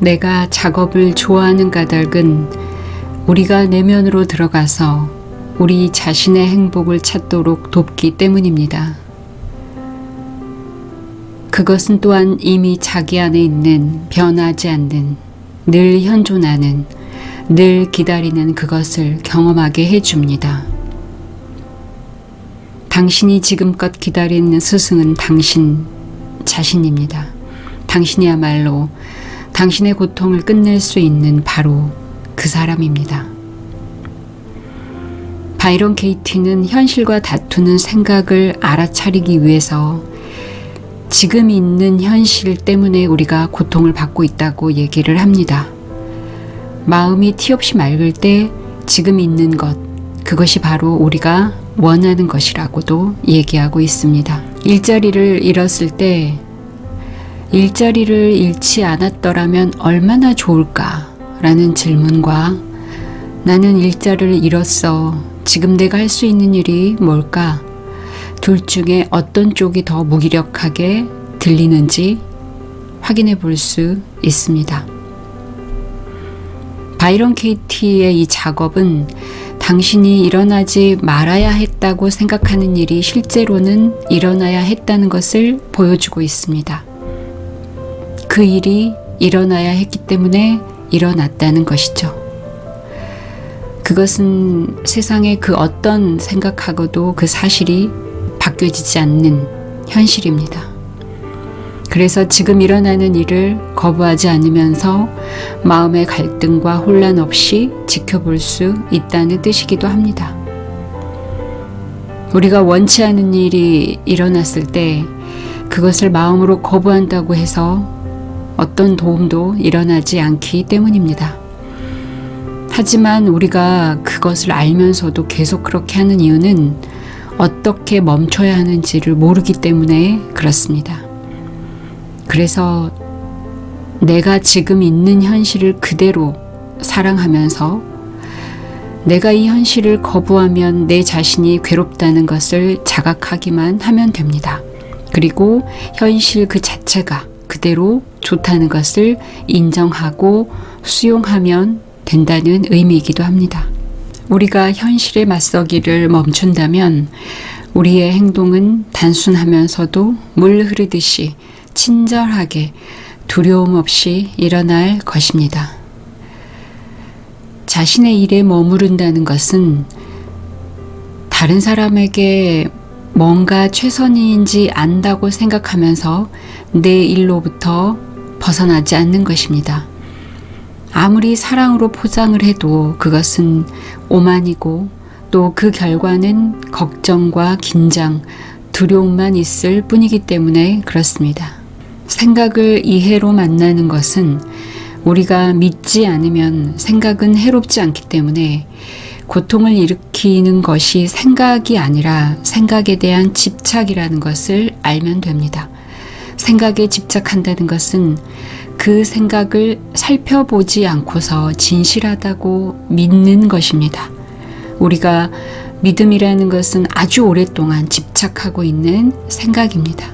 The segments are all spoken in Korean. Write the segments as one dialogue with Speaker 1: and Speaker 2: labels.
Speaker 1: 내가 작업을 좋아하는 까닭은 우리가 내면으로 들어가서 우리 자신의 행복을 찾도록 돕기 때문입니다. 그것은 또한 이미 자기 안에 있는 변하지 않는, 늘 현존하는, 늘 기다리는 그것을 경험하게 해줍니다. 당신이 지금껏 기다리는 스승은 당신 자신입니다. 당신이야말로 당신의 고통을 끝낼 수 있는 바로 그 사람입니다. 바이런 케이티는 현실과 다투는 생각을 알아차리기 위해서 지금 있는 현실 때문에 우리가 고통을 받고 있다고 얘기를 합니다. 마음이 티없이 맑을 때 지금 있는 것, 그것이 바로 우리가 원하는 것이라고도 얘기하고 있습니다. 일자리를 잃었을 때 일자리를 잃지 않았더라면 얼마나 좋을까라는 질문과 나는 일자리를 잃었어. 지금 내가 할 수 있는 일이 뭘까? 둘 중에 어떤 쪽이 더 무기력하게 들리는지 확인해 볼 수 있습니다. 바이런 케이티의 이 작업은 당신이 일어나지 말아야 했다고 생각하는 일이 실제로는 일어나야 했다는 것을 보여주고 있습니다. 그 일이 일어나야 했기 때문에 일어났다는 것이죠. 그것은 세상의 그 어떤 생각하고도 그 사실이 바뀌어지지 않는 현실입니다. 그래서 지금 일어나는 일을 거부하지 않으면서 마음의 갈등과 혼란 없이 지켜볼 수 있다는 뜻이기도 합니다. 우리가 원치 않은 일이 일어났을 때 그것을 마음으로 거부한다고 해서 어떤 도움도 일어나지 않기 때문입니다. 하지만 우리가 그것을 알면서도 계속 그렇게 하는 이유는 어떻게 멈춰야 하는지를 모르기 때문에 그렇습니다. 그래서 내가 지금 있는 현실을 그대로 사랑하면서 내가 이 현실을 거부하면 내 자신이 괴롭다는 것을 자각하기만 하면 됩니다. 그리고 현실 그 자체가 그대로 좋다는 것을 인정하고 수용하면 된다는 의미이기도 합니다. 우리가 현실에 맞서기를 멈춘다면 우리의 행동은 단순하면서도 물 흐르듯이 친절하게 두려움 없이 일어날 것입니다. 자신의 일에 머무른다는 것은 다른 사람에게 뭔가 최선인지 안다고 생각하면서 내 일로부터 벗어나지 않는 것입니다. 아무리 사랑으로 포장을 해도 그것은 오만이고 또 그 결과는 걱정과 긴장, 두려움만 있을 뿐이기 때문에 그렇습니다. 생각을 이해로 만나는 것은 우리가 믿지 않으면 생각은 해롭지 않기 때문에 고통을 일으키는 것이 생각이 아니라 생각에 대한 집착이라는 것을 알면 됩니다. 생각에 집착한다는 것은 그 생각을 살펴보지 않고서 진실하다고 믿는 것입니다. 우리가 믿음이라는 것은 아주 오랫동안 집착하고 있는 생각입니다.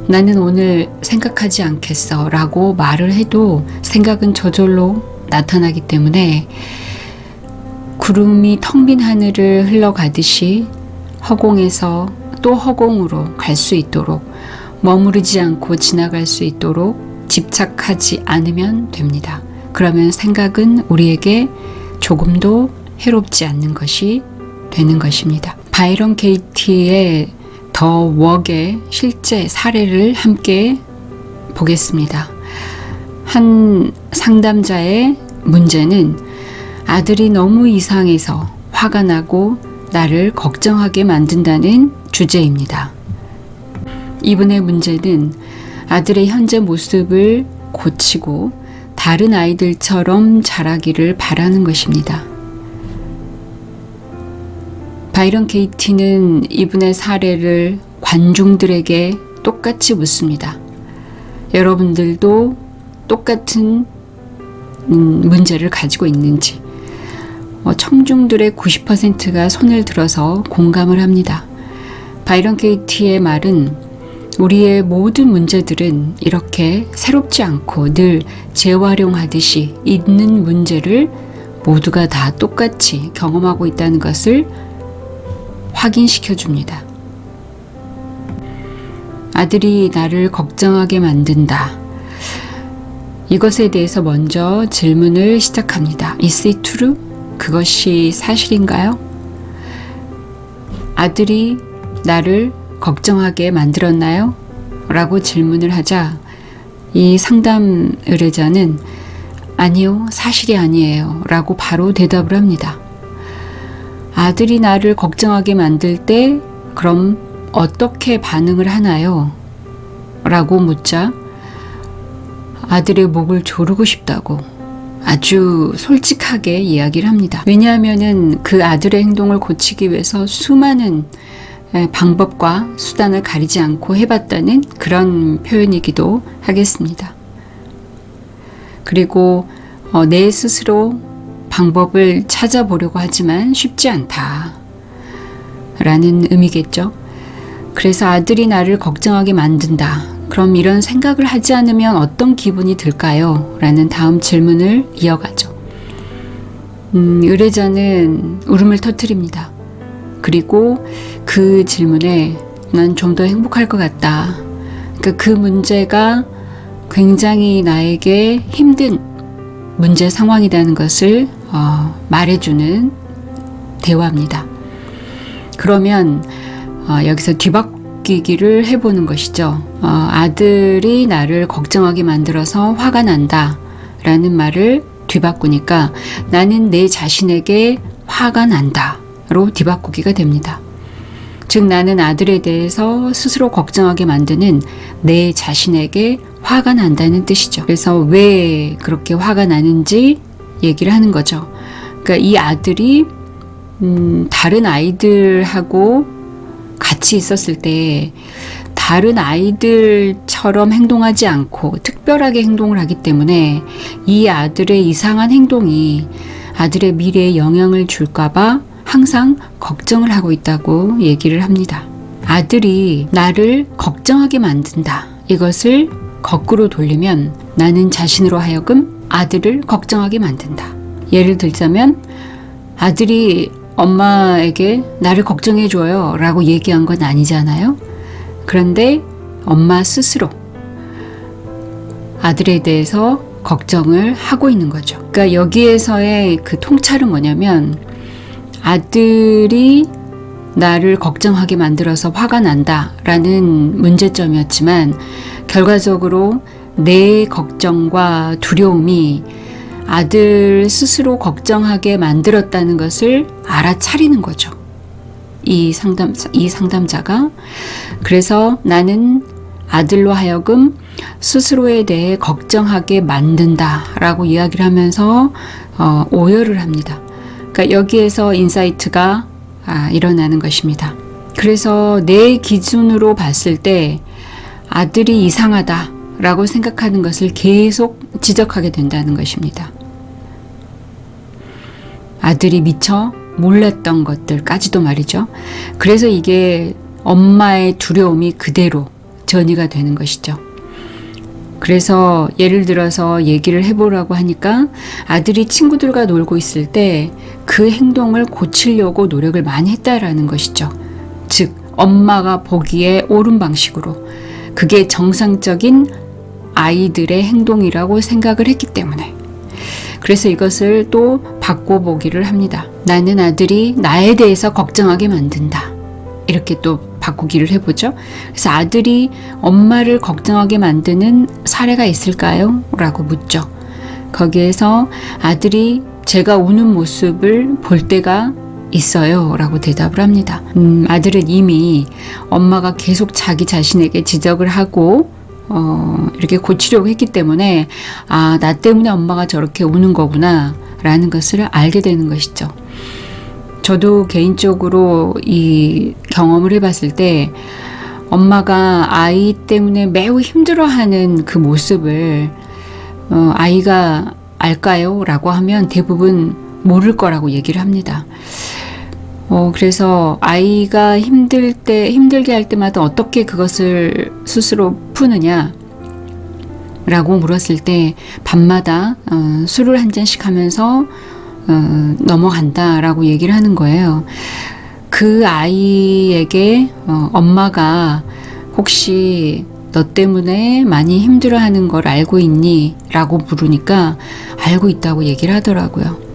Speaker 1: 나는 오늘 생각하지 않겠어 라고 말을 해도 생각은 저절로 나타나기 때문에 구름이 텅 빈 하늘을 흘러가듯이 허공에서 또 허공으로 갈 수 있도록 머무르지 않고 지나갈 수 있도록 집착하지 않으면 됩니다. 그러면 생각은 우리에게 조금도 해롭지 않는 것이 되는 것입니다. 바이런 케이티의 더 웍의 실제 사례를 함께 보겠습니다. 한 상담자의 문제는 아들이 너무 이상해서 화가 나고 나를 걱정하게 만든다는 주제입니다. 이분의 문제는 아들의 현재 모습을 고치고 다른 아이들처럼 자라기를 바라는 것입니다. 바이런 케이티는 이분의 사례를 관중들에게 똑같이 묻습니다. 여러분들도 똑같은 문제를 가지고 있는지. 청중들의 90%가 손을 들어서 공감을 합니다. 바이런 케이티의 말은 우리의 모든 문제들은 이렇게 새롭지 않고 늘 재활용하듯이 있는 문제를 모두가 다 똑같이 경험하고 있다는 것을 확인시켜 줍니다. 아들이 나를 걱정하게 만든다. 이것에 대해서 먼저 질문을 시작합니다. Is it true? 그것이 사실인가요? 아들이 나를 걱정하게 만들었나요? 라고 질문을 하자 이 상담 의뢰자는 아니요, 사실이 아니에요. 라고 바로 대답을 합니다. 아들이 나를 걱정하게 만들 때 그럼 어떻게 반응을 하나요? 라고 묻자 아들의 목을 조르고 싶다고 아주 솔직하게 이야기를 합니다. 왜냐하면은 그 아들의 행동을 고치기 위해서 수많은 방법과 수단을 가리지 않고 해봤다는 그런 표현이기도 하겠습니다. 그리고 내 스스로 방법을 찾아보려고 하지만 쉽지 않다 라는 의미겠죠. 그래서 아들이 나를 걱정하게 만든다. 그럼 이런 생각을 하지 않으면 어떤 기분이 들까요? 라는 다음 질문을 이어가죠. 의뢰자는 울음을 터뜨립니다. 그리고 그 질문에 난 좀 더 행복할 것 같다. 그러니까 그 문제가 굉장히 나에게 힘든 문제 상황이라는 것을 말해주는 대화입니다. 그러면 여기서 뒤바뀌기를 해보는 것이죠. 아들이 나를 걱정하게 만들어서 화가 난다 라는 말을 뒤바꾸니까 나는 내 자신에게 화가 난다 로 뒤바꾸기가 됩니다. 즉 나는 아들에 대해서 스스로 걱정하게 만드는 내 자신에게 화가 난다는 뜻이죠. 그래서 왜 그렇게 화가 나는지 얘기를 하는 거죠. 그러니까 이 아들이 다른 아이들하고 같이 있었을 때 다른 아이들처럼 행동하지 않고 특별하게 행동을 하기 때문에 이 아들의 이상한 행동이 아들의 미래에 영향을 줄까봐 항상 걱정을 하고 있다고 얘기를 합니다. 아들이 나를 걱정하게 만든다. 이것을 거꾸로 돌리면 나는 자신으로 하여금 아들을 걱정하게 만든다. 예를 들자면 아들이 엄마에게 나를 걱정해줘요 라고 얘기한 건 아니잖아요. 그런데 엄마 스스로 아들에 대해서 걱정을 하고 있는 거죠. 그러니까 여기에서의 그 통찰은 뭐냐면 아들이 나를 걱정하게 만들어서 화가 난다 라는 문제점이었지만 결과적으로 내 걱정과 두려움이 아들 스스로 걱정하게 만들었다는 것을 알아차리는 거죠. 이 상담자가. 그래서 나는 아들로 하여금 스스로에 대해 걱정하게 만든다 라고 이야기를 하면서 오열을 합니다. 그러니까 여기에서 인사이트가 일어나는 것입니다. 그래서 내 기준으로 봤을 때 아들이 이상하다 라고 생각하는 것을 계속 지적하게 된다는 것입니다. 아들이 미처 몰랐던 것들까지도 말이죠. 그래서 이게 엄마의 두려움이 그대로 전이가 되는 것이죠. 그래서 예를 들어서 얘기를 해보라고 하니까 아들이 친구들과 놀고 있을 때 그 행동을 고치려고 노력을 많이 했다라는 것이죠. 즉 엄마가 보기에 옳은 방식으로 그게 정상적인 아이들의 행동이라고 생각을 했기 때문에 그래서 이것을 또 바꿔보기를 합니다. 나는 아들이 나에 대해서 걱정하게 만든다. 이렇게 또 바꾸기를 해보죠. 그래서 아들이 엄마를 걱정하게 만드는 사례가 있을까요? 라고 묻죠. 거기에서 아들이 제가 우는 모습을 볼 때가 있어요 라고 대답을 합니다. 아들은 이미 엄마가 계속 자기 자신에게 지적을 하고 이렇게 고치려고 했기 때문에 나 때문에 엄마가 저렇게 우는 거구나 라는 것을 알게 되는 것이죠. 저도 개인적으로 이 경험을 해봤을 때 엄마가 아이 때문에 매우 힘들어하는 그 모습을 아이가 알까요? 라고 하면 대부분 모를 거라고 얘기를 합니다. 그래서 아이가 힘들게 할 때마다 어떻게 그것을 스스로 푸느냐 라고 물었을 때 밤마다 술을 한 잔씩 하면서 넘어간다 라고 얘기를 하는 거예요. 그 아이에게 엄마가 혹시 너 때문에 많이 힘들어하는 걸 알고 있니? 라고 물으니까 알고 있다고 얘기를 하더라고요.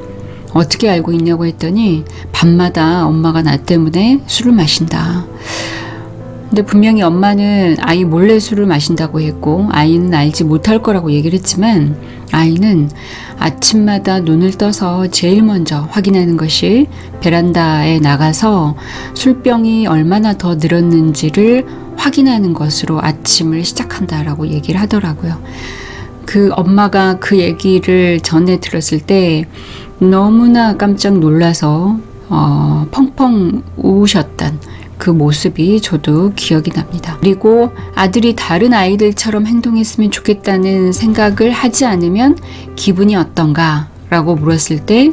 Speaker 1: 어떻게 알고 있냐고 했더니 밤마다 엄마가 나 때문에 술을 마신다. 근데 분명히 엄마는 아이 몰래 술을 마신다고 했고 아이는 알지 못할 거라고 얘기를 했지만 아이는 아침마다 눈을 떠서 제일 먼저 확인하는 것이 베란다에 나가서 술병이 얼마나 더 늘었는지를 확인하는 것으로 아침을 시작한다라고 얘기를 하더라고요. 그 엄마가 그 얘기를 전에 들었을 때 너무나 깜짝 놀라서 펑펑 우셨던 그 모습이 저도 기억이 납니다. 그리고 아들이 다른 아이들처럼 행동했으면 좋겠다는 생각을 하지 않으면 기분이 어떤가? 라고 물었을 때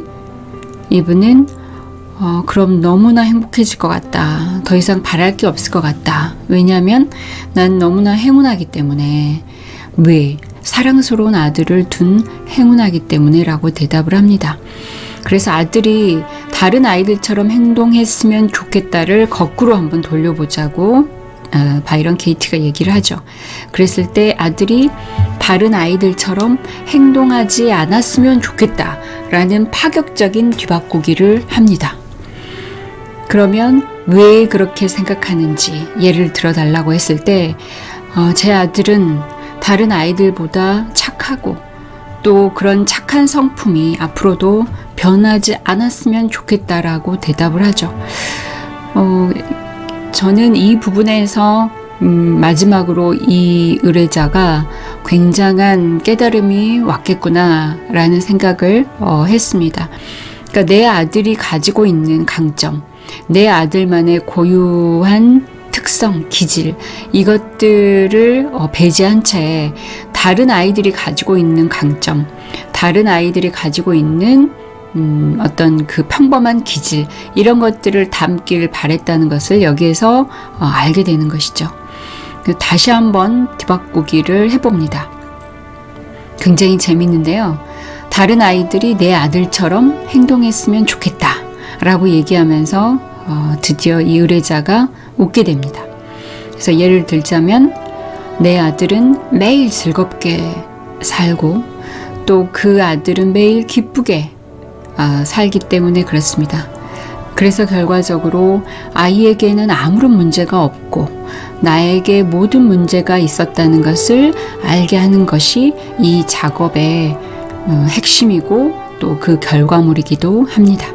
Speaker 1: 이분은 그럼 너무나 행복해질 것 같다. 더 이상 바랄 게 없을 것 같다. 왜냐하면 난 너무나 행운하기 때문에. 왜? 사랑스러운 아들을 둔 행운하기 때문에 라고 대답을 합니다. 그래서 아들이 다른 아이들처럼 행동했으면 좋겠다를 거꾸로 한번 돌려보자고 바이런 게이트가 얘기를 하죠. 그랬을 때 아들이 다른 아이들처럼 행동하지 않았으면 좋겠다라는 파격적인 뒤바꾸기를 합니다. 그러면 왜 그렇게 생각하는지 예를 들어달라고 했을 때 제 아들은 다른 아이들보다 착하고 또 그런 착한 성품이 앞으로도 변하지 않았으면 좋겠다라고 대답을 하죠. 저는 이 부분에서 마지막으로 이 의뢰자가 굉장한 깨달음이 왔겠구나라는 생각을 했습니다. 그러니까 내 아들이 가지고 있는 강점, 내 아들만의 고유한 특성, 기질, 이것들을 배제한 채 다른 아이들이 가지고 있는 강점, 다른 아이들이 가지고 있는 어떤 그 평범한 기질, 이런 것들을 담길 바랬다는 것을 여기에서 알게 되는 것이죠. 다시 한번 뒤바꾸기를 해봅니다. 굉장히 재밌는데요. 다른 아이들이 내 아들처럼 행동했으면 좋겠다 라고 얘기하면서 드디어 이 의뢰자가 웃게 됩니다. 그래서 예를 들자면 내 아들은 매일 즐겁게 살고 또 그 아들은 매일 기쁘게 살기 때문에 그렇습니다. 그래서 결과적으로 아이에게는 아무런 문제가 없고 나에게 모든 문제가 있었다는 것을 알게 하는 것이 이 작업의 핵심이고 또 그 결과물이기도 합니다.